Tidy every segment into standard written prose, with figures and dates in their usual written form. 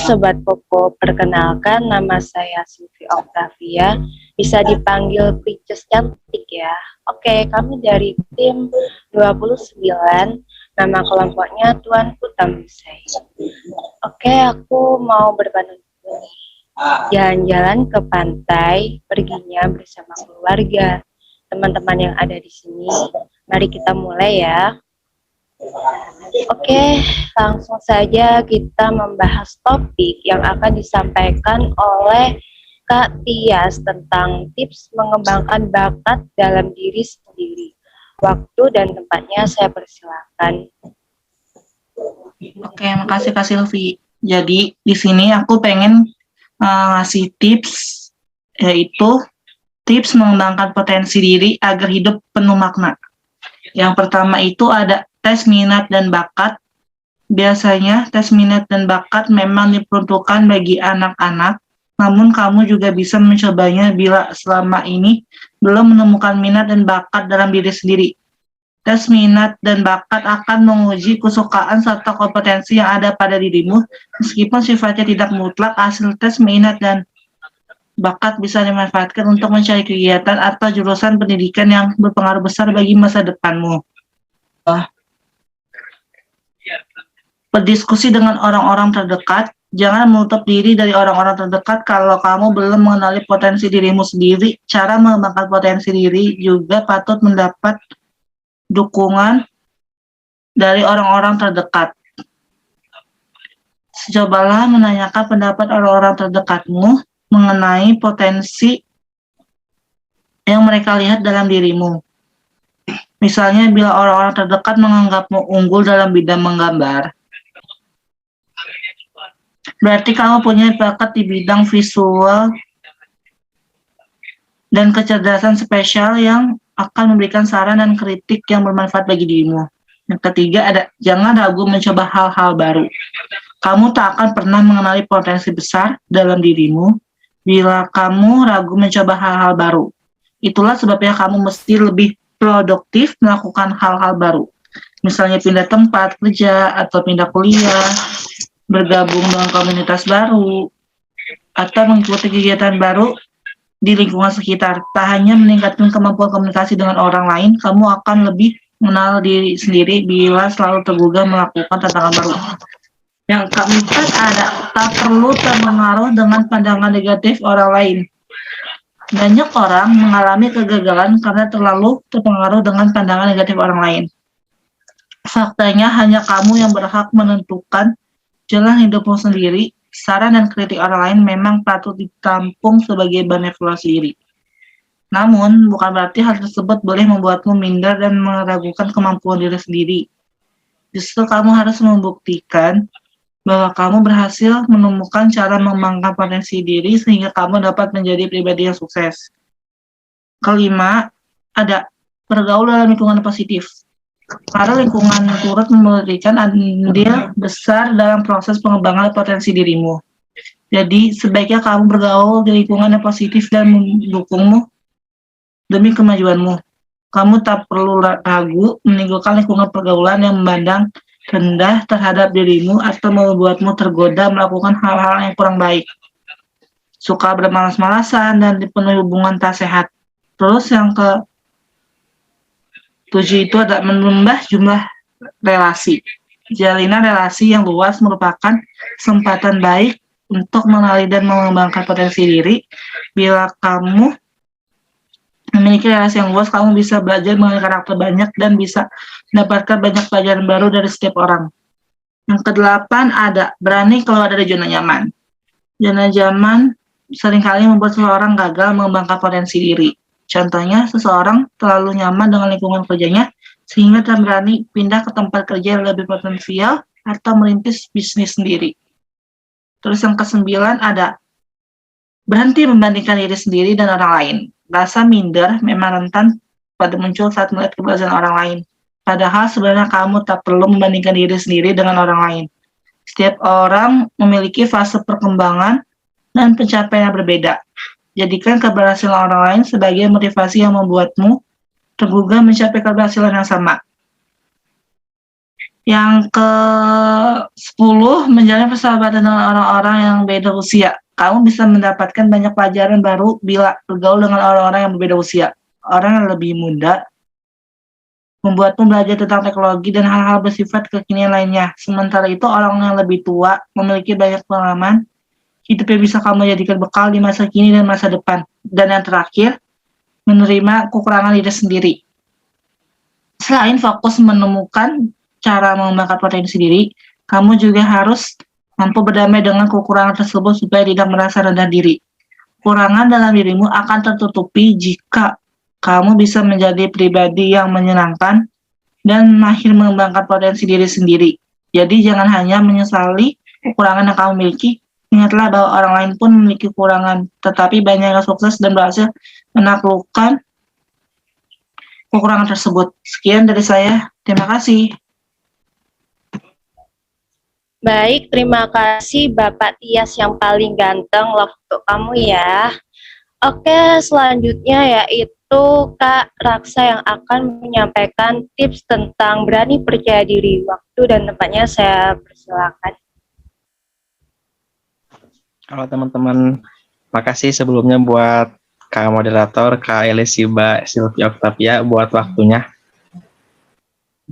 Sobat Popo, perkenalkan nama saya Sylvie Octavia, bisa dipanggil Princess Cantik ya. Oke, kami dari tim 29, nama kelompoknya Tuanku Tamisai. Oke, aku mau berbagi jalan-jalan ke pantai, perginya bersama keluarga. Teman-teman yang ada di sini, mari kita mulai ya. Oke, langsung saja kita membahas topik yang akan disampaikan oleh Kak Tias tentang tips mengembangkan bakat dalam diri sendiri. Waktu dan tempatnya saya persilakan. Oke, makasih Kak Silvi. Jadi di sini aku pengen ngasih tips, yaitu tips mengembangkan potensi diri agar hidup penuh makna. Yang pertama itu ada tes minat dan bakat. Biasanya tes minat dan bakat memang diperuntukkan bagi anak-anak, namun kamu juga bisa mencobanya bila selama ini belum menemukan minat dan bakat dalam diri sendiri. Tes minat dan bakat akan menguji kesukaan serta kompetensi yang ada pada dirimu, meskipun sifatnya tidak mutlak. Hasil tes minat dan bakat bisa dimanfaatkan untuk mencari kegiatan atau jurusan pendidikan yang berpengaruh besar bagi masa depanmu. Berdiskusi dengan orang-orang terdekat. Jangan menutup diri dari orang-orang terdekat kalau kamu belum mengenali potensi dirimu sendiri. Cara mengembangkan potensi diri juga patut mendapat dukungan dari orang-orang terdekat. Cobalah menanyakan pendapat orang-orang terdekatmu mengenai potensi yang mereka lihat dalam dirimu. Misalnya, bila orang-orang terdekat menganggapmu unggul dalam bidang menggambar, berarti kamu punya bakat di bidang visual dan kecerdasan spesial yang akan memberikan saran dan kritik yang bermanfaat bagi dirimu. Yang ketiga ada, jangan ragu mencoba hal-hal baru. Kamu tak akan pernah mengenali potensi besar dalam dirimu bila kamu ragu mencoba hal-hal baru. Itulah sebabnya kamu mesti lebih produktif melakukan hal-hal baru. Misalnya pindah tempat kerja atau pindah kuliah, bergabung dengan komunitas baru, atau mengikuti kegiatan baru di lingkungan sekitar. Tak hanya meningkatkan kemampuan komunikasi dengan orang lain, kamu akan lebih mengenal diri sendiri bila selalu tergugah melakukan tantangan baru. Yang keempat ada, tak perlu terpengaruh dengan pandangan negatif orang lain. Banyak orang mengalami kegagalan karena terlalu terpengaruh dengan pandangan negatif orang lain. Faktanya hanya kamu yang berhak menentukan jalan hidupmu sendiri. Saran dan kritik orang lain memang patut ditampung sebagai bahan evaluasi diri. Namun, bukan berarti hal tersebut boleh membuatmu minder dan meragukan kemampuan diri sendiri. Justru kamu harus membuktikan bahwa kamu berhasil menemukan cara mengembangkan potensi diri sehingga kamu dapat menjadi pribadi yang sukses. Kelima, ada bergaul dalam lingkungan positif. Karena lingkungan turut memberikan andil besar dalam proses pengembangan potensi dirimu. Jadi, sebaiknya kamu bergaul di lingkungan yang positif dan mendukungmu demi kemajuanmu. Kamu tak perlu ragu meninggalkan lingkungan pergaulan yang memandang rendah terhadap dirimu atau membuatmu tergoda melakukan hal-hal yang kurang baik. Suka bermalas-malasan dan dipenuhi hubungan tak sehat. Terus yang ke-7 itu ada menambah jumlah relasi. Jalinan relasi yang luas merupakan kesempatan baik untuk mengenali dan mengembangkan potensi diri. Bila kamu memiliki relasi yang luas, kamu bisa belajar mengenai karakter banyak dan bisa mendapatkan banyak pelajaran baru dari setiap orang. Yang ke-8 ada berani keluar dari zona nyaman. Zona nyaman seringkali membuat seseorang gagal mengembangkan potensi diri. Contohnya, seseorang terlalu nyaman dengan lingkungan kerjanya sehingga tak berani pindah ke tempat kerja yang lebih potensial atau merintis bisnis sendiri. Terus yang ke-9 ada berhenti membandingkan diri sendiri dan orang lain. Rasa minder memang rentan pada muncul saat melihat keberhasilan orang lain. Padahal sebenarnya kamu tak perlu membandingkan diri sendiri dengan orang lain. Setiap orang memiliki fase perkembangan dan pencapaian yang berbeda. Jadikan keberhasilan orang lain sebagai motivasi yang membuatmu tergugah mencapai keberhasilan yang sama. Yang ke-10, menjalin persahabatan dengan orang-orang yang beda usia. Kamu bisa mendapatkan banyak pelajaran baru bila bergaul dengan orang-orang yang berbeda usia. Orang yang lebih muda membuatmu belajar tentang teknologi dan hal-hal bersifat kekinian lainnya. Sementara itu, orang yang lebih tua memiliki banyak pengalaman hidup yang bisa kamu jadikan bekal di masa kini dan masa depan. Dan yang terakhir, menerima kekurangan diri sendiri. Selain fokus menemukan cara mengembangkan potensi diri, kamu juga harus mampu berdamai dengan kekurangan tersebut supaya tidak merasa rendah diri. Kekurangan dalam dirimu akan tertutupi jika kamu bisa menjadi pribadi yang menyenangkan dan mahir mengembangkan potensi diri sendiri. Jadi jangan hanya menyesali kekurangan yang kamu miliki, ingatlah bahwa orang lain pun memiliki kekurangan, tetapi banyak yang sukses dan berhasil menaklukkan kekurangan tersebut. Sekian dari saya. Terima kasih. Baik, terima kasih Bapak Tias yang paling ganteng. Love untuk kamu ya. Oke, selanjutnya yaitu Kak Raksa yang akan menyampaikan tips tentang berani percaya diri. Waktu dan tempatnya saya persilakan. Halo teman-teman, makasih sebelumnya buat Kak Moderator, Kak Elisiba Silvia Octavia buat waktunya.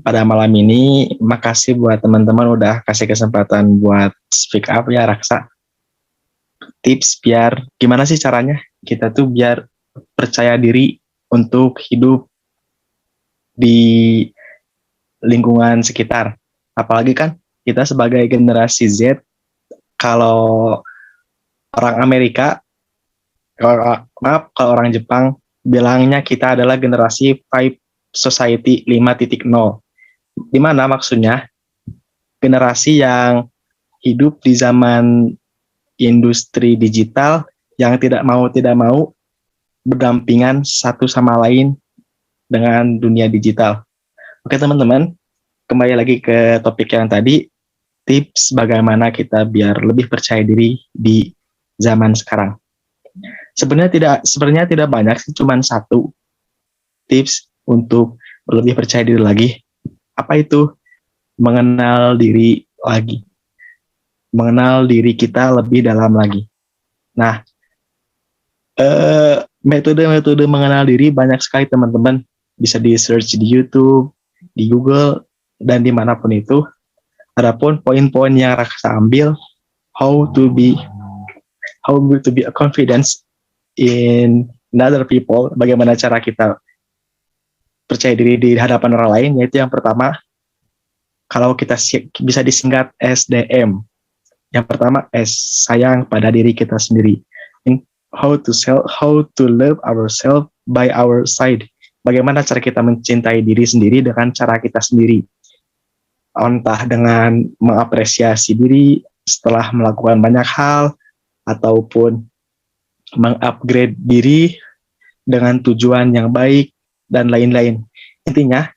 Pada malam ini, makasih buat teman-teman udah kasih kesempatan buat speak up ya Raksa. Tips biar, gimana sih caranya kita tuh biar percaya diri untuk hidup di lingkungan sekitar. Apalagi kan kita sebagai generasi Z, kalau orang Amerika, kalau orang Jepang bilangnya kita adalah generasi Five Society 5.0. Di mana maksudnya generasi yang hidup di zaman industri digital yang tidak mau berdampingan satu sama lain dengan dunia digital. Oke teman-teman, kembali lagi ke topik yang tadi, tips bagaimana kita biar lebih percaya diri di zaman sekarang. Sebenarnya tidak banyak sih, cuma satu tips untuk lebih percaya diri lagi. Apa itu? Mengenal diri lagi. Mengenal diri kita lebih dalam lagi. Nah, metode-metode mengenal diri banyak sekali teman-teman. Bisa di-search di YouTube, di Google, dan dimanapun itu. Adapun poin-poin yang Raksa ambil, how to be a confidence in other people, bagaimana cara kita percaya diri di hadapan orang lain, yaitu yang pertama, kalau kita bisa disingkat SDM. Yang pertama, S, sayang pada diri kita sendiri. How to love ourselves by our side. Bagaimana cara kita mencintai diri sendiri dengan cara kita sendiri. Entah dengan mengapresiasi diri setelah melakukan banyak hal, ataupun mengupgrade diri dengan tujuan yang baik, dan lain-lain. Intinya,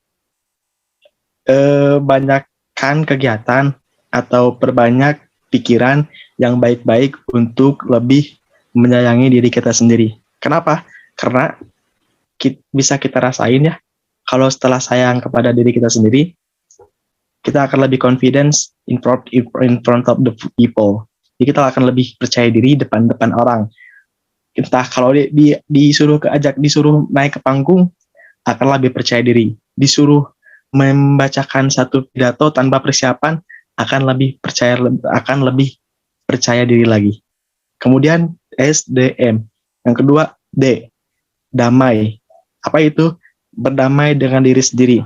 banyakkan kegiatan atau perbanyak pikiran yang baik-baik untuk lebih menyayangi diri kita sendiri. Kenapa? Karena bisa kita rasain ya, kalau setelah sayang kepada diri kita sendiri, kita akan lebih confidence in front of the people. Jadi kita akan lebih percaya diri depan orang. Entah kalau disuruh naik ke panggung, akan lebih percaya diri. Disuruh membacakan satu pidato tanpa persiapan, akan lebih percaya diri lagi. Kemudian SDM. Yang kedua D, damai. Apa itu? Berdamai dengan diri sendiri.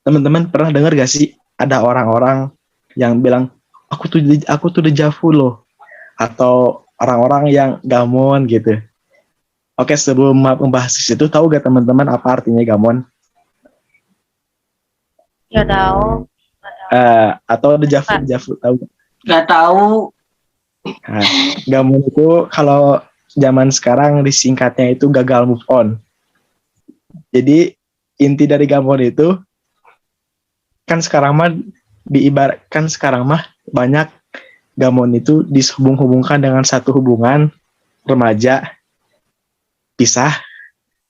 Teman-teman pernah dengar gak sih ada orang-orang yang bilang aku tuh dejavu loh, atau orang-orang yang gamon gitu. Oke, sebelum membahas itu, tahu gak teman-teman apa artinya gamon? Ya tahu. Atau dejavu tahu? Gak tahu. Nah, gamon itu kalau zaman sekarang disingkatnya itu gagal move on. Jadi inti dari gamon itu kan sekarang mah banyak gamon itu dihubung-hubungkan dengan satu hubungan remaja pisah,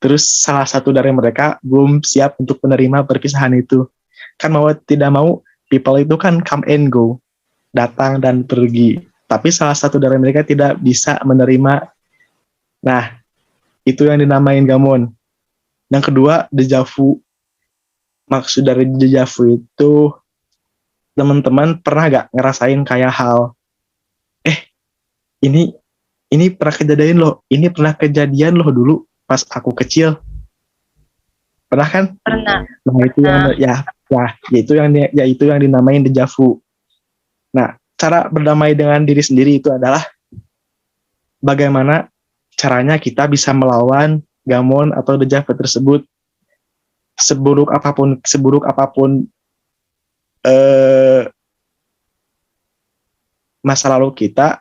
terus salah satu dari mereka belum siap untuk menerima perpisahan itu. Kan mau tidak mau people itu kan come and go, datang dan pergi. Tapi salah satu dari mereka tidak bisa menerima. Nah, itu yang dinamain gamon. Yang kedua, deja vu. Maksud dari deja vu itu, teman-teman pernah gak ngerasain kayak hal, ini pernah kejadian loh, ini pernah kejadian loh dulu pas aku kecil. Pernah kan? Pernah. Nah, itu itu yang dinamain deja vu. Nah, cara berdamai dengan diri sendiri itu adalah bagaimana caranya kita bisa melawan gamon atau deja vu tersebut. Seburuk apapun masa lalu kita,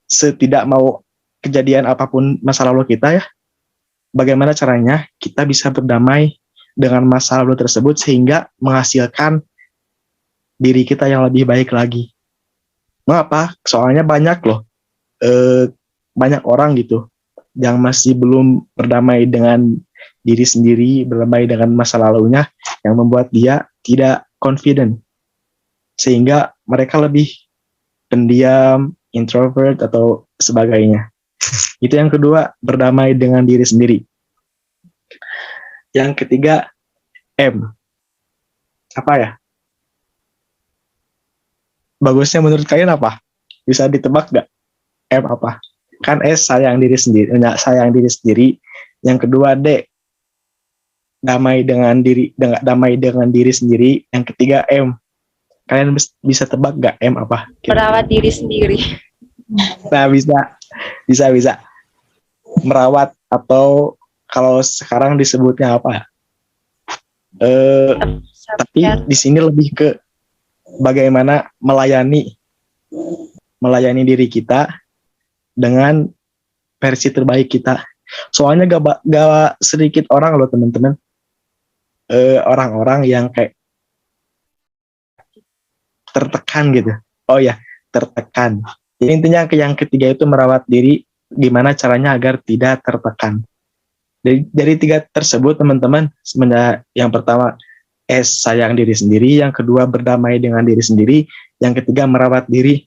setidak mau kejadian apapun masa lalu kita ya, bagaimana caranya kita bisa berdamai dengan masa lalu tersebut sehingga menghasilkan diri kita yang lebih baik lagi. Mengapa? Soalnya banyak loh, banyak orang gitu yang masih belum berdamai dengan diri sendiri, berdamai dengan masa lalunya, yang membuat dia tidak confident, sehingga mereka lebih pendiam, introvert, atau sebagainya. Itu yang kedua, berdamai dengan diri sendiri. Yang ketiga, M. Apa ya? Bagusnya menurut kalian apa? Bisa ditebak gak? M apa? Kan S, sayang diri sendiri. Sayang diri sendiri. Yang kedua, D, damai dengan diri sendiri. Yang ketiga, M. Kalian bisa tebak gak M apa? Merawat diri sendiri. Nah, bisa. Merawat, atau kalau sekarang disebutnya apa? Tapi di sini lebih ke bagaimana melayani diri kita dengan versi terbaik kita. Soalnya gak sedikit orang loh teman-teman, orang-orang yang kayak tertekan gitu. Oh ya, tertekan. Jadi intinya yang ketiga itu merawat diri, gimana caranya agar tidak tertekan. Dari tiga tersebut teman-teman, sebenarnya yang pertama S, sayang diri sendiri, yang kedua berdamai dengan diri sendiri, yang ketiga merawat diri.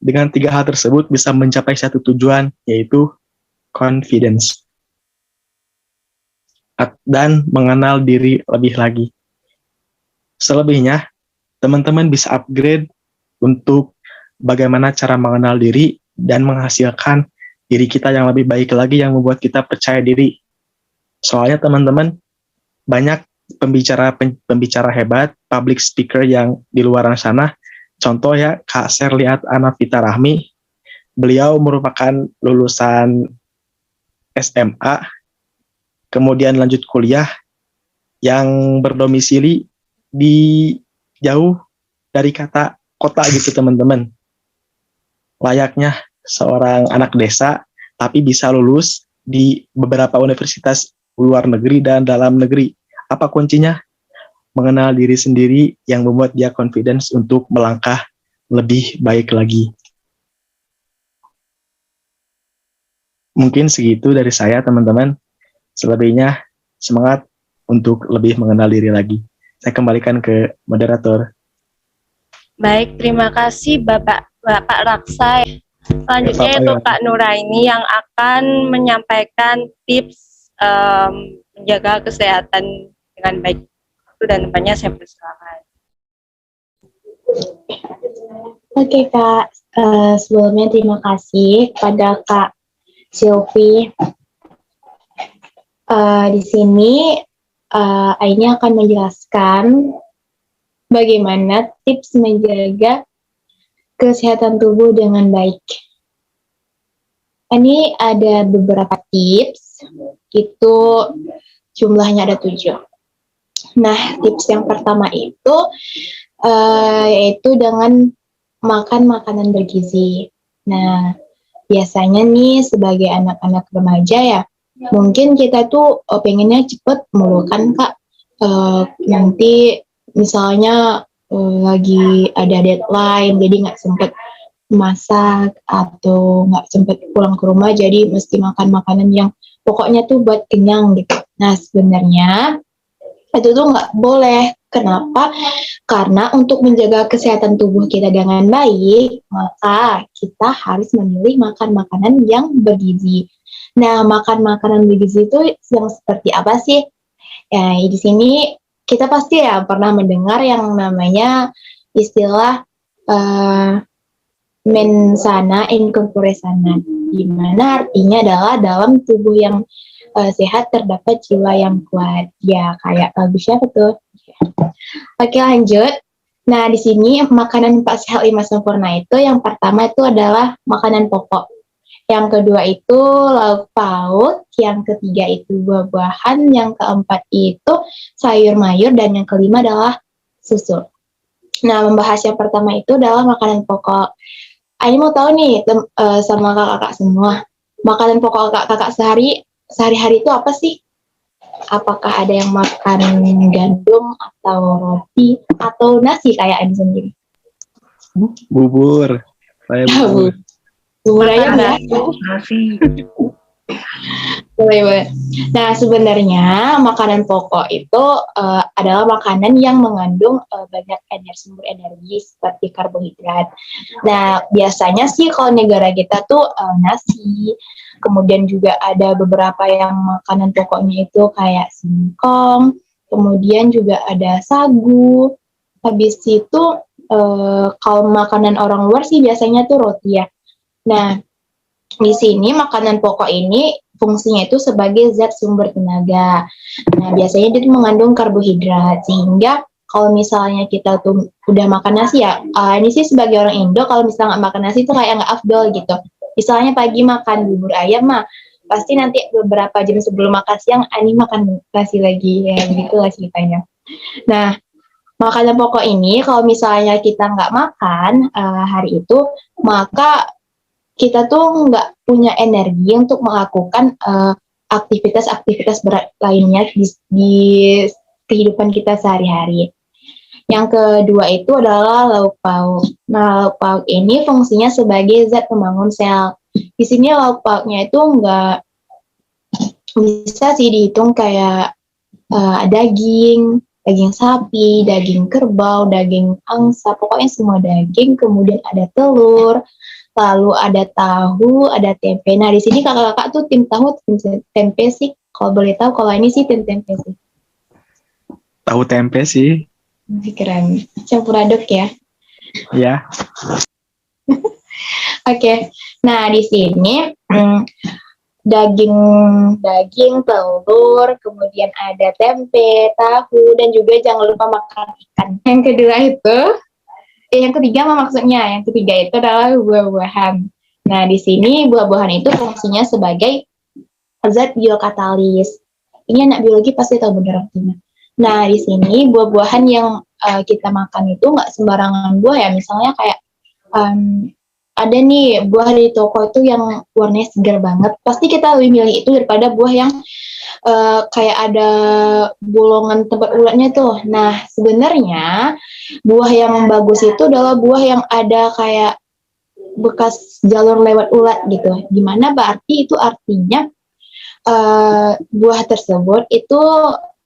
Dengan tiga hal tersebut bisa mencapai satu tujuan, yaitu confidence dan mengenal diri lebih lagi. Selebihnya teman-teman bisa upgrade untuk bagaimana cara mengenal diri dan menghasilkan diri kita yang lebih baik lagi, yang membuat kita percaya diri. Soalnya teman-teman, banyak pembicara hebat, public speaker yang di luar sana. Contoh ya, Kak Serliat Anavita Rahmi, beliau merupakan lulusan SMA, kemudian lanjut kuliah, yang berdomisili di jauh dari kata kota gitu teman-teman. Layaknya seorang anak desa, tapi bisa lulus di beberapa universitas luar negeri dan dalam negeri. Apa kuncinya? Mengenal diri sendiri yang membuat dia confidence untuk melangkah lebih baik lagi. Mungkin segitu dari saya teman-teman. Selebihnya semangat untuk lebih mengenal diri lagi. Saya kembalikan ke moderator. Baik, terima kasih Bapak Raksa. Selanjutnya itu Kak Nuraini yang akan menyampaikan tips menjaga kesehatan dengan baik. Dan depannya saya persilakan. Oke Kak, sebelumnya terima kasih kepada Kak Silvi. Di sini Aini akan menjelaskan bagaimana tips menjaga kesehatan tubuh dengan baik. Ini ada beberapa tips, itu jumlahnya ada 7. Nah, tips yang pertama itu yaitu dengan makan makanan bergizi. Nah, biasanya nih sebagai anak-anak remaja ya, mungkin kita tuh pengennya cepet mulu kan Kak. Nanti misalnya lagi ada deadline, jadi nggak sempet masak atau nggak sempet pulang ke rumah, jadi mesti makan makanan yang pokoknya tuh buat kenyang gitu. Nah, sebenarnya itu tuh nggak boleh, Kenapa? Karena untuk menjaga kesehatan tubuh kita dengan baik, maka kita harus memilih makan makanan yang bergizi. Nah, makan makanan bergizi itu yang seperti apa sih? Ya, di sini kita pasti ya pernah mendengar yang namanya istilah mensana in corpore sana, di mana artinya adalah dalam tubuh yang sehat terdapat jiwa yang kuat. Ya, kayak lagu siapa tuh? Oke, lanjut. Nah, di sini makanan 4 sehat 5 sempurna itu yang pertama itu adalah makanan pokok. Yang kedua itu lauk pauk, yang ketiga itu buah-buahan, yang keempat itu sayur mayur, dan yang kelima adalah susu. Nah, membahas yang pertama itu adalah makanan pokok. Ini mau tahu nih sama kakak-kakak semua, makanan pokok kakak-kakak sehari-hari itu apa sih? Apakah ada yang makan gandum atau roti atau nasi kayak Adi sendiri? Bubur. Saya bubur. Bubur ayam ya? Nasi. Boleh. Nah, sebenarnya makanan pokok itu adalah makanan yang mengandung banyak sumber energi seperti karbohidrat. Nah, biasanya sih kalau negara kita tuh nasi, kemudian juga ada beberapa yang makanan pokoknya itu kayak singkong, kemudian juga ada sagu. Habis itu kalau makanan orang luar sih biasanya tuh roti ya. Nah, di sini makanan pokok ini fungsinya itu sebagai zat sumber tenaga. Nah, biasanya dia mengandung karbohidrat, sehingga kalau misalnya kita tuh udah makan nasi ya, ini sih sebagai orang Indo, kalau misalnya nggak makan nasi itu kayak nggak afdol gitu. Misalnya pagi makan bubur ayam mah, pasti nanti beberapa jam sebelum makan siang, ini makan nasi lagi, ya gitu lah ceritanya. Nah, makanan pokok ini kalau misalnya kita nggak makan hari itu, maka kita tuh nggak punya energi untuk melakukan aktivitas-aktivitas berat lainnya di kehidupan kita sehari-hari. Yang kedua itu adalah lauk pauk. Nah, lauk pauk ini fungsinya sebagai zat pembangun sel. Di sini lauk pauknya itu nggak bisa sih dihitung kayak daging sapi, daging kerbau, daging angsa, pokoknya semua daging, kemudian ada telur, lalu ada tahu, ada tempe. Nah, di sini kakak-kakak tuh tim tahu, tim tempe sih. Kalau boleh tahu, kalau ini sih tim tempe sih. Tahu tempe sih. Keren. Campur aduk ya. Ya. Oke. Nah, di sini daging, telur, kemudian ada tempe, tahu, dan juga jangan lupa makan ikan. Yang kedua itu yang ketiga maksudnya, yang ketiga itu adalah buah-buahan. Nah, di sini buah-buahan itu fungsinya sebagai zat biokatalis. Ini anak biologi pasti tahu benar artinya. Nah, di sini buah-buahan yang kita makan itu nggak sembarangan buah ya. Misalnya kayak ada nih buah di toko itu yang warnanya segar banget. Pasti kita lebih milih itu daripada buah yang kayak ada bolongan tempat ulatnya tuh. Nah, sebenarnya buah yang bagus itu adalah buah yang ada kayak bekas jalur lewat ulat gitu. Gimana berarti itu artinya buah tersebut itu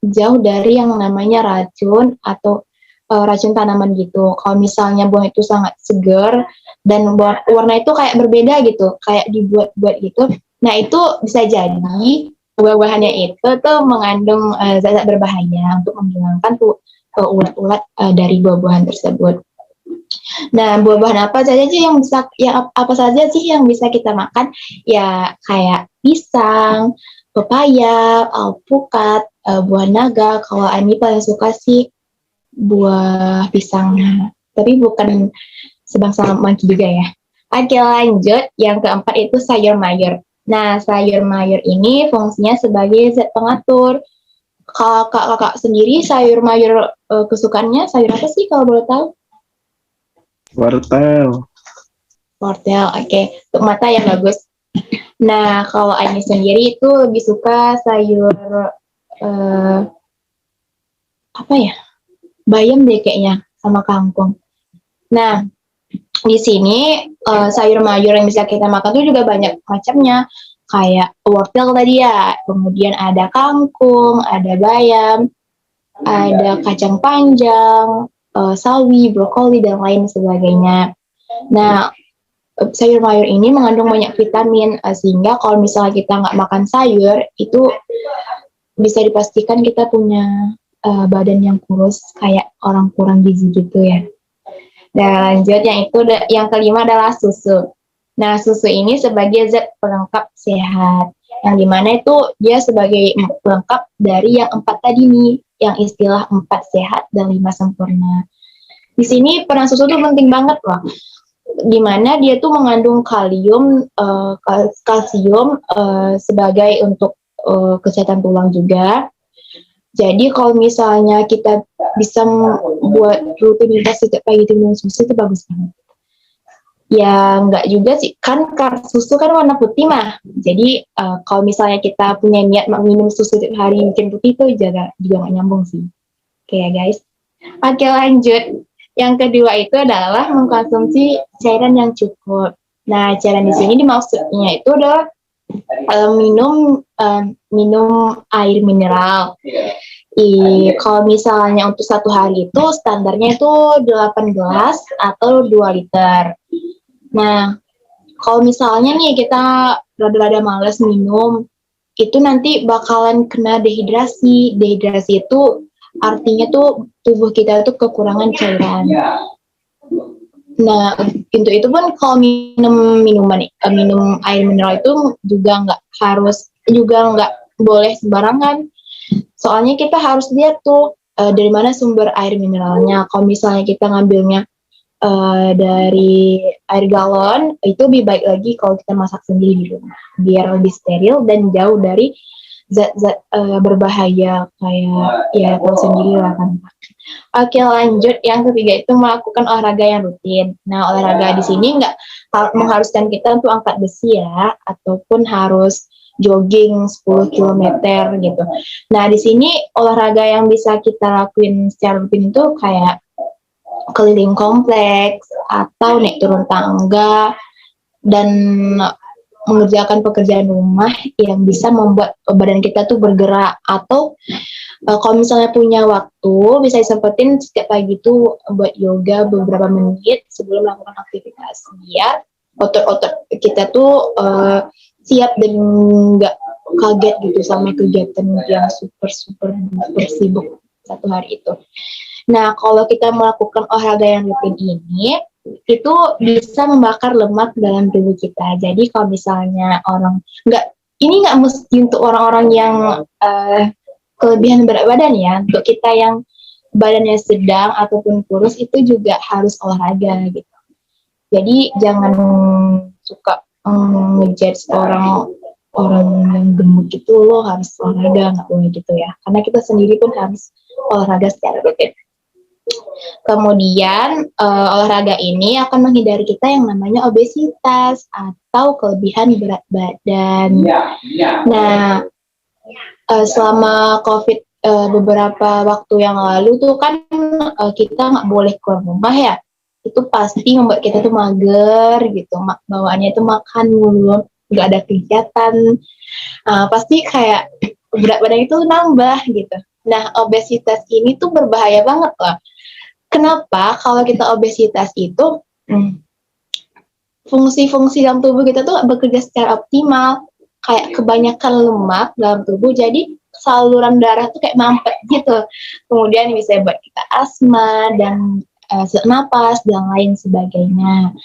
jauh dari yang namanya racun atau racun tanaman gitu. Kalau misalnya buah itu sangat segar dan warna itu kayak berbeda gitu, kayak dibuat-buat gitu. Nah, itu bisa jadi buah-buahannya itu tuh mengandung zat-zat berbahaya untuk menghilangkan tuh ulat-ulat dari buah-buahan tersebut. Nah, buah-buahan apa saja sih yang bisa, apa saja sih yang bisa kita makan? Ya kayak pisang, pepaya, alpukat, buah naga. Kalau Ani paling suka sih buah pisang, tapi bukan sebangsa mangki juga ya. Oke, lanjut. Yang keempat itu sayur mayur. Nah, sayur mayur ini fungsinya sebagai zat pengatur. Kakak sendiri sayur mayur kesukaannya sayur apa sih kalau boleh tahu? Wortel. Wortel, oke. Untuk mata yang bagus. Nah, kalau Ani sendiri itu lebih suka sayur apa ya? Bayam deh kayaknya sama kangkung. Nah, di sini sayur mayur yang bisa kita makan tuh juga banyak macamnya. Kayak wortel tadi ya, kemudian ada kangkung, ada bayam, ada kacang panjang, sawi, brokoli, dan lain sebagainya. Nah, sayur mayur ini mengandung banyak vitamin, sehingga kalau misalnya kita nggak makan sayur, itu bisa dipastikan kita punya badan yang kurus, kayak orang kurang gizi gitu ya. Dan lanjut, yang kelima adalah susu. Nah, susu ini sebagai zat pelengkap sehat, yang dimana itu dia sebagai pelengkap dari yang 4 tadi nih, yang istilah 4 sehat dan 5 sempurna. Di sini peran susu tuh penting banget loh, dimana dia tuh mengandung kalsium sebagai untuk kesehatan tulang juga. Jadi kalau misalnya kita bisa buat rutinitas setiap pagi minum susu itu bagus banget. Ya nggak juga sih, kan susu kan warna putih mah. Jadi kalau misalnya kita punya niat minum susu setiap hari bikin putih itu juga nggak nyambung sih. Oke ya guys. Oke, lanjut. Yang kedua itu adalah mengkonsumsi cairan yang cukup. Nah, cairan di sini dimaksudnya itu adalah minum air mineral. Kalau misalnya untuk 1 hari itu standarnya itu 8 gelas atau 2 liter. Nah, kalau misalnya nih kita rada-rada males minum, itu nanti bakalan kena dehidrasi. Dehidrasi itu artinya tuh tubuh kita tuh kekurangan cairan. Nah, untuk itu pun kalau minum air mineral itu juga nggak boleh sembarangan. Soalnya kita harus lihat tuh dari mana sumber air mineralnya. Kalau misalnya kita ngambilnya dari air galon, itu lebih baik lagi kalau kita masak sendiri di rumah, biar lebih steril dan jauh dari zat-zat berbahaya kayak ya tahu sendiri lah kan. Oke, lanjut. Yang ketiga itu melakukan olahraga yang rutin. Nah, olahraga di sini nggak mengharuskan kita untuk angkat besi ya, ataupun harus jogging 10 km gitu. Nah, di sini olahraga yang bisa kita lakuin secara rutin itu kayak keliling kompleks atau naik turun tangga dan mengerjakan pekerjaan rumah yang bisa membuat badan kita tuh bergerak. Atau kalau misalnya punya waktu, bisa disempetin setiap pagi tuh buat yoga beberapa menit sebelum melakukan aktivitas, biar otot-otot kita tuh siap dan nggak kaget gitu sama kegiatan yang super sibuk 1 hari itu. Nah, kalau kita melakukan olahraga yang rutin ini, itu bisa membakar lemak dalam tubuh kita. Jadi kalau misalnya ini nggak mesti untuk orang-orang yang kelebihan berat badan ya. Untuk kita yang badannya sedang ataupun kurus itu juga harus olahraga gitu. Jadi jangan suka ngejudge orang yang gemuk gitu, lo harus olahraga, nggak boleh gitu ya. Karena kita sendiri pun harus olahraga secara rutin. Kemudian olahraga ini akan menghindari kita yang namanya obesitas atau kelebihan berat badan. Nah, selama COVID beberapa waktu yang lalu tuh kan kita nggak boleh keluar rumah ya. Itu pasti membuat kita tuh mager gitu, bawaannya tuh makan mulu, nggak ada kegiatan. Pasti kayak berat badan itu nambah gitu. Nah, obesitas ini tuh berbahaya banget loh. Kenapa? Kalau kita obesitas itu fungsi-fungsi dalam tubuh kita tuh bekerja secara optimal, kayak kebanyakan lemak dalam tubuh, jadi saluran darah tuh kayak mampet gitu. Kemudian bisa buat kita asma dan sesak napas dan lain sebagainya.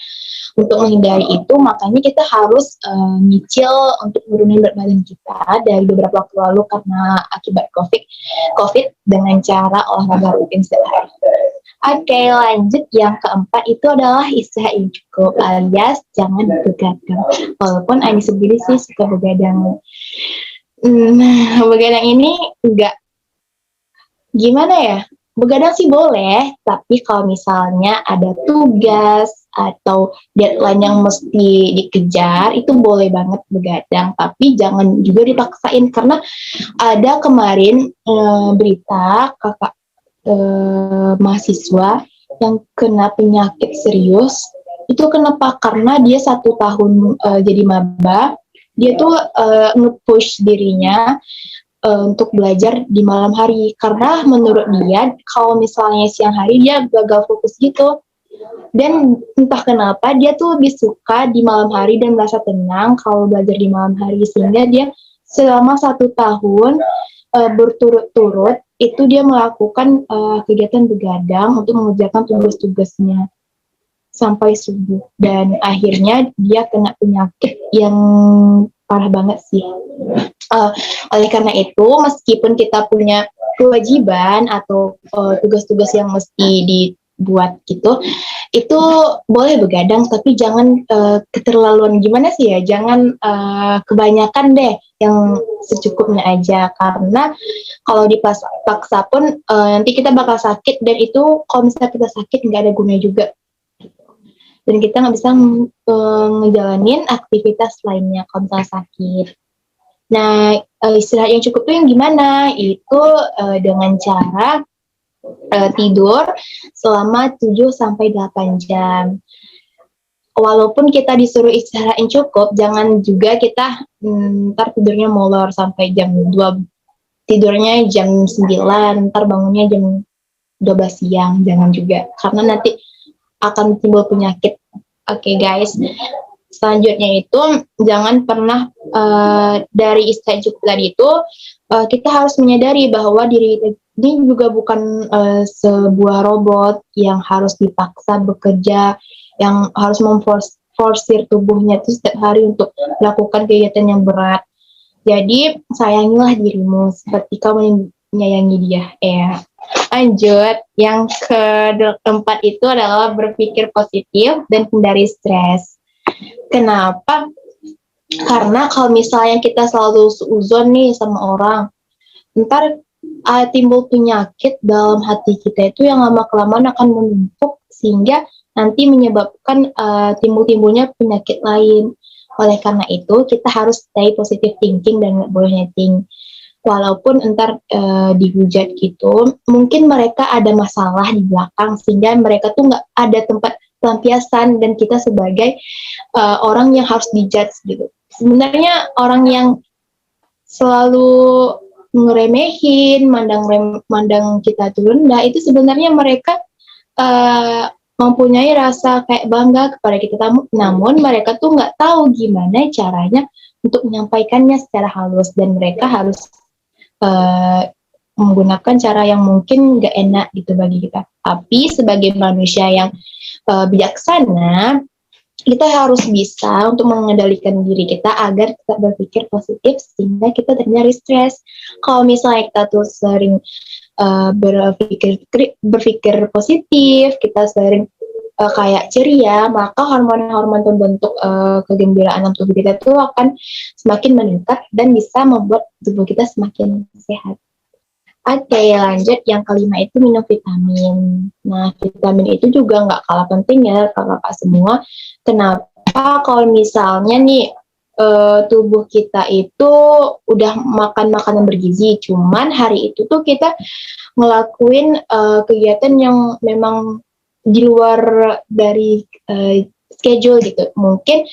Untuk menghindari itu, makanya kita harus nyicil untuk menurunin berat badan kita dari beberapa waktu lalu karena akibat COVID dengan cara olahraga rutin setiap hari. Oke, lanjut. Yang keempat itu adalah istirahat yang cukup, alias jangan begadang. Walaupun Ani sendiri sih suka begadang. Begadang ini enggak, gimana ya? Begadang sih boleh, tapi kalau misalnya ada tugas atau deadline yang mesti dikejar, itu boleh banget begadang. Tapi jangan juga dipaksain, karena ada kemarin berita kakak mahasiswa yang kena penyakit serius. Itu kenapa? Karena dia 1 tahun jadi maba, dia tuh nge-push dirinya untuk belajar di malam hari, karena menurut dia kalau misalnya siang hari dia gagal fokus gitu. Dan entah kenapa dia tuh lebih suka di malam hari dan merasa tenang kalau belajar di malam hari, sehingga dia selama 1 tahun berturut-turut itu dia melakukan kegiatan begadang untuk mengerjakan tugas-tugasnya sampai subuh, dan akhirnya dia kena penyakit yang parah banget sih. Oleh karena itu, meskipun kita punya kewajiban atau tugas-tugas yang mesti dibuat gitu, itu boleh begadang, tapi jangan keterlaluan, gimana sih ya, jangan kebanyakan deh, yang secukupnya aja, karena kalau dipaksa pun nanti kita bakal sakit, dan itu kalau misalnya kita sakit nggak ada gunanya juga, dan kita nggak bisa ngejalanin aktivitas lainnya kalau misalnya sakit. Nah, istirahat yang cukup itu yang gimana? Itu dengan cara tidur selama 7-8 jam. Walaupun kita disuruh istirahat yang cukup, jangan juga kita ntar tidurnya molor sampai jam 2, tidurnya jam 9, ntar bangunnya jam 12 siang, jangan juga, karena nanti akan timbul penyakit. Oke, guys, selanjutnya itu jangan pernah dari istirahat cukup tadi itu kita harus menyadari bahwa diri kita ini juga bukan sebuah robot yang harus dipaksa bekerja, yang harus memforsir tubuhnya itu setiap hari untuk melakukan kegiatan yang berat. Jadi sayangilah dirimu seperti kamu menyayangi dia. Lanjut, yang keempat itu adalah berpikir positif dan hindari stres. Kenapa? Karena kalau misalnya kita selalu seuzon nih sama orang, ntar timbul penyakit dalam hati kita itu yang lama-kelamaan akan menumpuk, sehingga nanti menyebabkan timbul-timbulnya penyakit lain. Oleh karena itu, kita harus stay positive thinking dan nggak boleh netting. Walaupun entar dihujat gitu, mungkin mereka ada masalah di belakang, sehingga mereka tuh nggak ada tempat pelampiasan, dan kita sebagai orang yang harus dijudge gitu. Sebenarnya orang yang selalu ngeremehin, mandang kita tuh rendah, itu sebenarnya mereka mempunyai rasa kayak bangga kepada kita, namun mereka tuh nggak tahu gimana caranya untuk menyampaikannya secara halus, dan mereka harus menggunakan cara yang mungkin nggak enak gitu bagi kita. Tapi sebagai manusia yang bijaksana, kita harus bisa untuk mengendalikan diri kita agar kita berpikir positif, sehingga kita terhindar stres. Kalau misalnya kita tuh sering berpikir positif, kita sering kayak ceria, maka hormon-hormon pembentuk kegembiraan dalam tubuh kita itu akan semakin meningkat dan bisa membuat tubuh kita semakin sehat. Oke, lanjut yang kelima itu minum vitamin. Nah, vitamin itu juga nggak kalah penting ya kakak-kakak semua. Kenapa? Kalau misalnya nih tubuh kita itu udah makan makanan bergizi, cuman hari itu tuh kita ngelakuin kegiatan yang memang di luar dari schedule gitu. Mungkin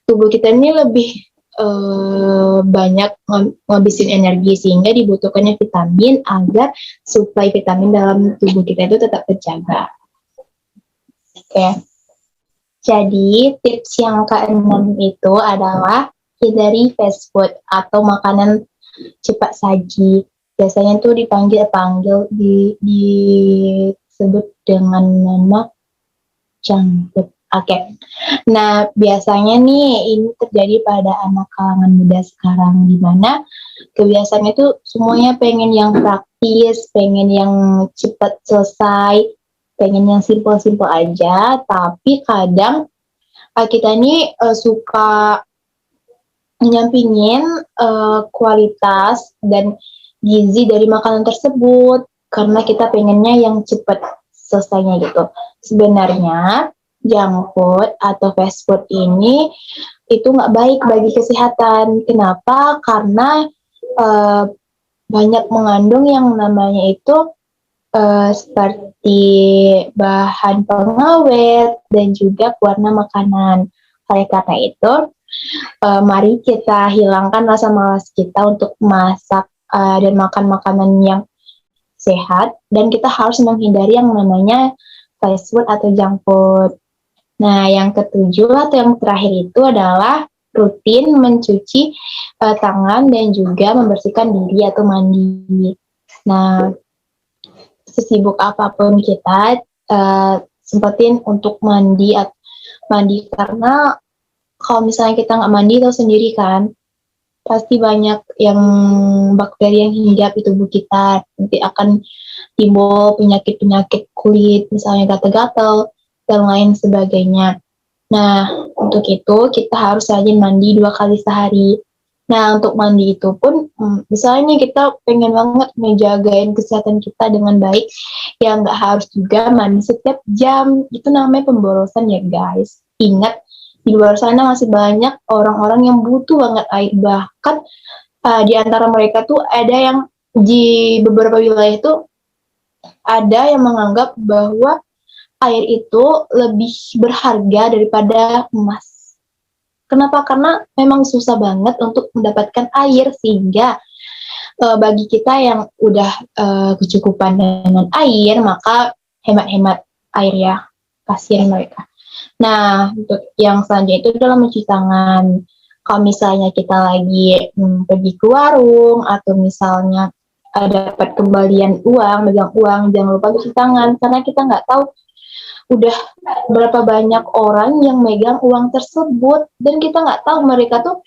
tubuh kita ini lebih banyak ngabisin energi, sehingga dibutuhkannya vitamin agar suplai vitamin dalam tubuh kita itu tetap terjaga. Oke. Jadi tips yang keenam itu adalah hindari fast food atau makanan cepat saji. Biasanya tuh disebut dengan nama junk food. Oke. Nah, biasanya nih ini terjadi pada anak kalangan muda sekarang, di mana kebiasaannya tuh semuanya pengen yang praktis, pengen yang cepat selesai, pengen yang simple-simple aja, tapi kadang kita ini suka nyampingin kualitas dan gizi dari makanan tersebut, karena kita pengennya yang cepat selesainya gitu. Sebenarnya junk food atau fast food ini itu nggak baik bagi kesehatan. Kenapa? Karena banyak mengandung yang namanya itu seperti bahan pengawet dan juga pewarna makanan. Oleh karena itu, mari kita hilangkan rasa malas kita untuk masak dan makan makanan yang sehat, dan kita harus menghindari yang namanya fast food atau junk food. Nah, yang ketujuh atau yang terakhir itu adalah rutin mencuci tangan dan juga membersihkan diri atau mandi. Nah, sesibuk apapun kita, sempetin untuk mandi karena kalau misalnya kita nggak mandi, tahu sendiri kan, pasti banyak yang bakteri yang hinggap di tubuh kita, nanti akan timbul penyakit-penyakit kulit, misalnya gatal-gatal dan lain sebagainya. Nah, untuk itu kita harus rajin mandi 2 kali sehari. Nah, untuk mandi itu pun, misalnya kita pengen banget ngejagain kesehatan kita dengan baik, ya nggak harus juga mandi setiap jam. Itu namanya pemborosan ya guys. Ingat, di luar sana masih banyak orang-orang yang butuh banget air. Bahkan di antara mereka tuh ada yang di beberapa wilayah itu ada yang menganggap bahwa air itu lebih berharga daripada emas. Kenapa? Karena memang susah banget untuk mendapatkan air, sehingga bagi kita yang udah kecukupan dengan air, maka hemat-hemat air ya, kasihan mereka. Nah, untuk yang selanjutnya itu adalah mencuci tangan. Kalau misalnya kita lagi pergi ke warung, atau misalnya dapat kembalian uang, megang uang, jangan lupa cuci tangan, karena kita nggak tahu udah berapa banyak orang yang megang uang tersebut, dan kita nggak tahu mereka tuh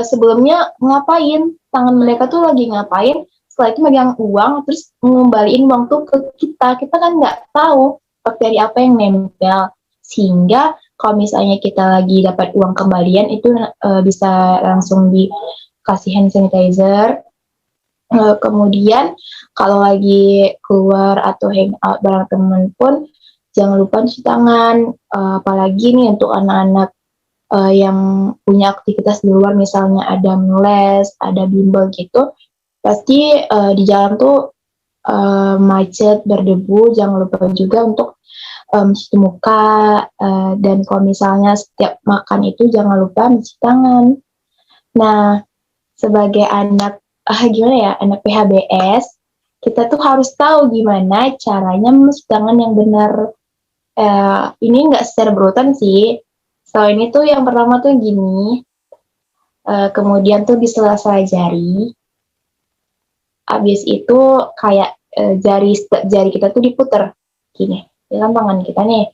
sebelumnya ngapain, tangan mereka tuh lagi ngapain, setelah itu megang uang terus ngembaliin uang tuh ke kita kan nggak tahu bakteri apa yang nempel, sehingga kalau misalnya kita lagi dapat uang kembalian itu bisa langsung dikasih hand sanitizer. Kemudian kalau lagi keluar atau hangout bareng teman pun jangan lupa cuci tangan, apalagi nih untuk anak-anak yang punya aktivitas di luar, misalnya ada les, ada bimbel gitu, pasti di jalan tuh macet, berdebu, jangan lupa juga untuk mencuci muka, dan kalau misalnya setiap makan itu jangan lupa mencuci tangan. Nah, sebagai anak, gimana ya, anak PHBS, kita tuh harus tahu gimana caranya mencuci tangan yang benar. Ini nggak secara berurutan sih. Ini tuh yang pertama tuh gini, kemudian tuh di sela-sela jari. Habis itu kayak jari kita tuh diputer gini, dalam tangan kita nih,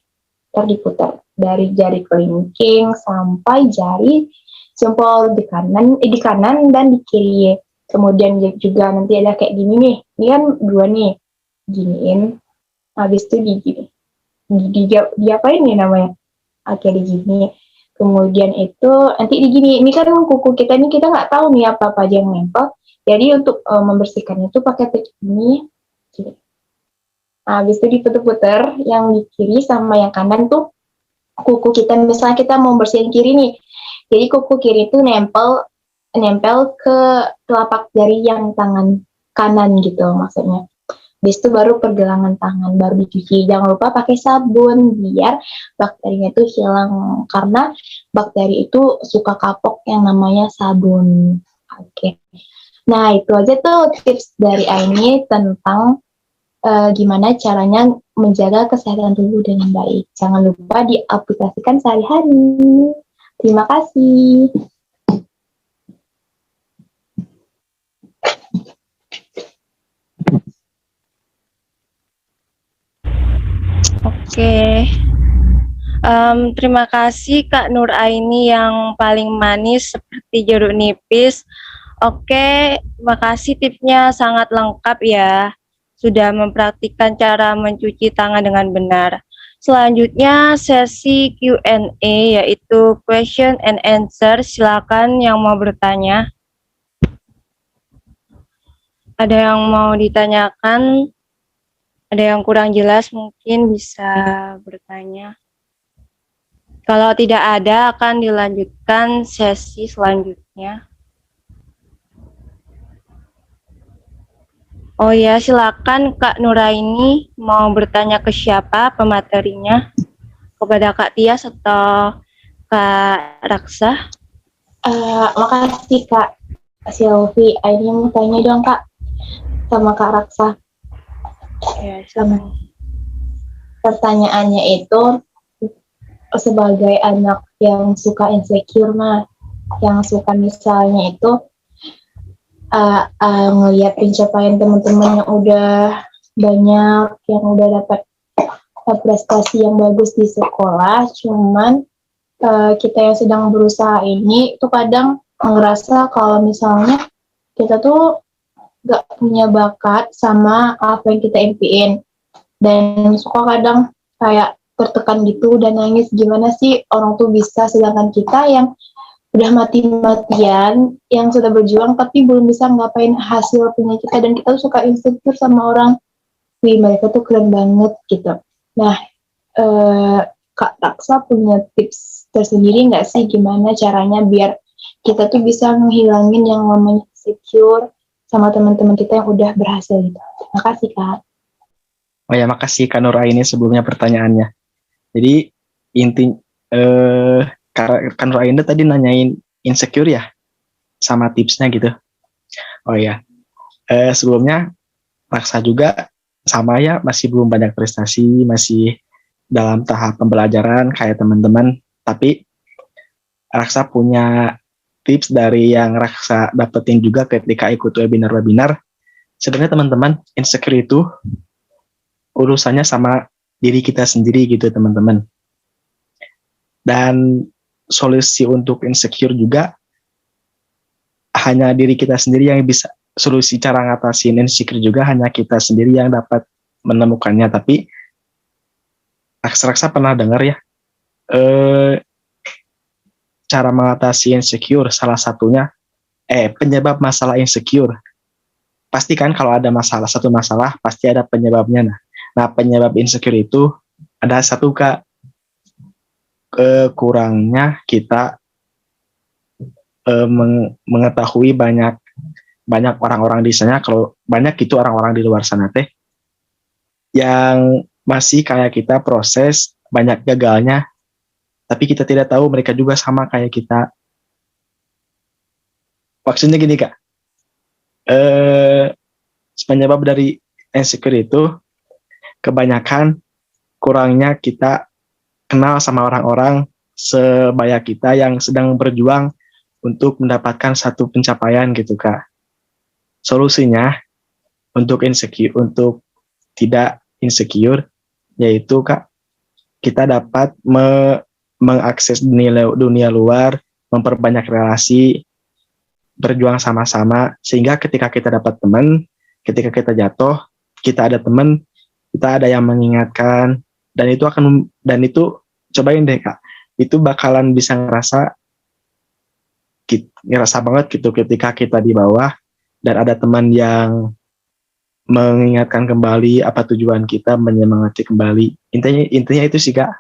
diputer dari jari kelingking sampai jari jempol di kanan dan di kiri. Kemudian juga nanti ada kayak gini nih, ini kan dua nih, giniin. Habis itu diapain nih namanya, akhirnya gini. Kemudian itu nanti digini, ini kan kuku kita ini kita nggak tahu nih apa aja yang nempel, jadi untuk membersihkannya itu pakai trik ini gini. Nah, habis itu diputer-puter yang di kiri sama yang kanan tuh kuku kita, misalnya kita mau bersihin kiri nih, jadi kuku kiri itu nempel ke telapak jari yang tangan kanan gitu maksudnya. Habis itu baru pergelangan tangan, baru dicuci. Jangan lupa pakai sabun biar bakterinya itu hilang, karena bakteri itu suka kapok yang namanya sabun. Oke. Nah, itu aja tuh tips dari Aini tentang gimana caranya menjaga kesehatan tubuh dengan baik. Jangan lupa diaplikasikan sehari-hari. Terima kasih. Oke. Terima kasih Kak Nur Aini yang paling manis seperti jeruk nipis. Oke, terima kasih tipsnya sangat lengkap ya. Sudah mempraktikkan cara mencuci tangan dengan benar. Selanjutnya sesi Q&A, yaitu question and answer. Silakan yang mau bertanya. Ada yang mau ditanyakan? Ada yang kurang jelas mungkin bisa bertanya. Kalau tidak ada, akan dilanjutkan sesi selanjutnya. Oh ya, silakan Kak Nuraini mau bertanya ke siapa pematerinya? Kepada Kak Tias atau Kak Raksa? Makasih Kak. Silvi, ini mau tanya dong Kak sama Kak Raksa. Ya, silakan. Pertanyaannya itu sebagai anak yang suka insecure, yang suka misalnya itu ngelihat pencapaian teman-teman yang udah banyak, yang udah dapat prestasi yang bagus di sekolah, cuman kita yang sedang berusaha ini tuh kadang ngerasa kalau misalnya kita tuh gak punya bakat sama apa yang kita impiin, dan suka kadang kayak tertekan gitu dan nangis, gimana sih orang tuh bisa sedangkan kita yang udah mati-matian, yang sudah berjuang tapi belum bisa ngapain hasil punya kita, dan kita tuh suka insecure sama orang, wih mereka tuh keren banget gitu. Nah, Kak Raksa punya tips tersendiri nggak sih gimana caranya biar kita tuh bisa menghilangin yang namanya insecure sama teman-teman kita yang udah berhasil gitu. Terima kasih Kak. Oh ya, makasih Kak Nur Aini sebelumnya pertanyaannya. Jadi Kak Nur Aini tadi nanyain insecure ya, sama tipsnya gitu. Oh ya, sebelumnya Raksa juga sama ya, masih belum banyak prestasi, masih dalam tahap pembelajaran kayak teman-teman. Tapi Raksa punya tips dari yang Raksa dapetin juga ketika ikut webinar-webinar. Sebenarnya teman-teman, insecure itu urusannya sama diri kita sendiri gitu teman-teman. Dan solusi untuk insecure juga hanya diri kita sendiri yang bisa, solusi cara ngatasin insecure juga hanya kita sendiri yang dapat menemukannya. Tapi Raksa pernah dengar ya, cara mengatasi insecure, salah satunya penyebab masalah insecure. Pasti kan kalau ada masalah, satu masalah pasti ada penyebabnya. Nah, penyebab insecure itu ada satu Kak, kurangnya kita mengetahui banyak orang-orang di sana. Kalau banyak itu orang-orang di luar sana teh yang masih kayak kita proses, banyak gagalnya, tapi kita tidak tahu mereka juga sama kayak kita. Maksudnya gini Kak, penyebab dari insecure itu kebanyakan kurangnya kita kenal sama orang-orang sebaya kita yang sedang berjuang untuk mendapatkan satu pencapaian gitu Kak. Solusinya untuk tidak insecure yaitu Kak, kita dapat mengakses dunia luar, memperbanyak relasi, berjuang sama-sama, sehingga ketika kita dapat teman, ketika kita jatuh, kita ada teman, kita ada yang mengingatkan, dan itu cobain deh Kak, itu bakalan bisa ngerasa banget gitu ketika kita di bawah dan ada teman yang mengingatkan kembali apa tujuan kita, menyemangati kembali. Intinya itu sih Kak,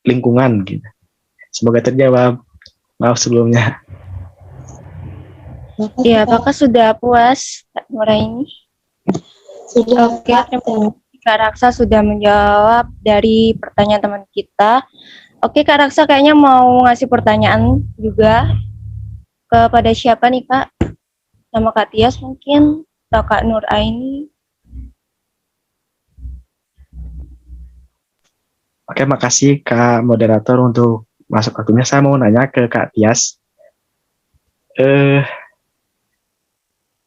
lingkungan gitu. Semoga terjawab. Maaf sebelumnya. Iya, apakah sudah puas Kak Nuraini? Sudah. Oke, terima kasih Kak Raksa sudah menjawab dari pertanyaan teman kita. Oke, Kak Raksa kayaknya mau ngasih pertanyaan juga kepada siapa nih Kak? Sama Kak Tias mungkin, atau Kak Nur Aini? Oke, makasih Kak Moderator untuk masuk waktunya. Saya mau nanya ke Kak Tias.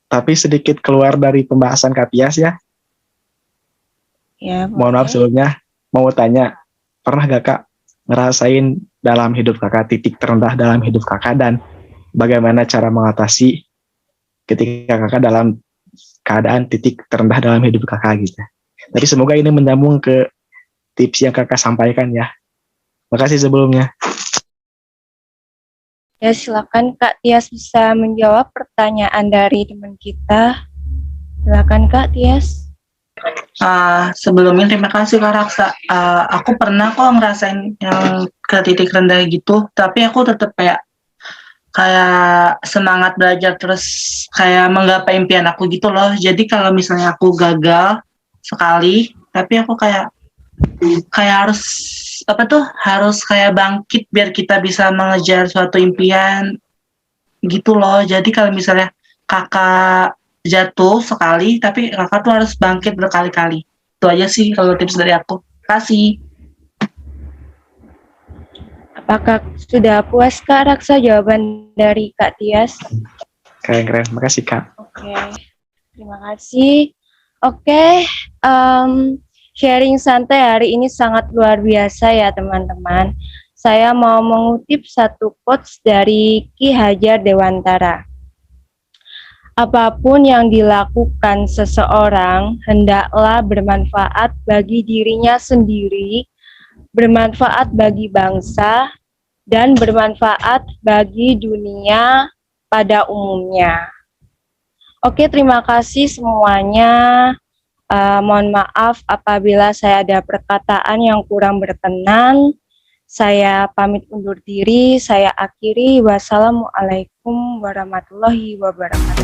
Tapi sedikit keluar dari pembahasan Kak Tias ya. Ya, Mohon maaf sebelumnya, mau tanya, pernah gak Kak ngerasain dalam hidup Kakak titik terendah dalam hidup Kakak, dan bagaimana cara mengatasi ketika Kakak dalam keadaan titik terendah dalam hidup Kakak gitu. Tapi semoga ini menyambung ke tips yang Kakak sampaikan ya. Makasih sebelumnya. Ya, silakan Kak Tias bisa menjawab pertanyaan dari teman kita. Silakan Kak Tias. Sebelumnya terima kasih Kak Raksa. Aku pernah kok ngerasain yang ke titik rendah gitu, tapi aku tetap kayak semangat belajar terus, kayak menggapai impian aku gitu loh. Jadi kalau misalnya aku gagal sekali, tapi aku kayak harus kayak bangkit biar kita bisa mengejar suatu impian. gitu loh. Jadi kalau misalnya kakak jatuh sekali, tapi kakak tuh harus bangkit berkali-kali. Itu aja sih kalau tips dari aku. Kasih. Apakah sudah puas Kak Raksa jawaban dari Kak Tias? Keren-keren. Makasih Kak. Oke, terima kasih. Oke, sharing santai hari ini sangat luar biasa ya teman-teman. Saya mau mengutip satu quotes dari Ki Hajar Dewantara. Apapun yang dilakukan seseorang hendaklah bermanfaat bagi dirinya sendiri, bermanfaat bagi bangsa, dan bermanfaat bagi dunia pada umumnya. Oke, terima kasih semuanya. Mohon maaf apabila saya ada perkataan yang kurang berkenan. Saya pamit undur diri. Saya akhiri. Wassalamualaikum warahmatullahi wabarakatuh.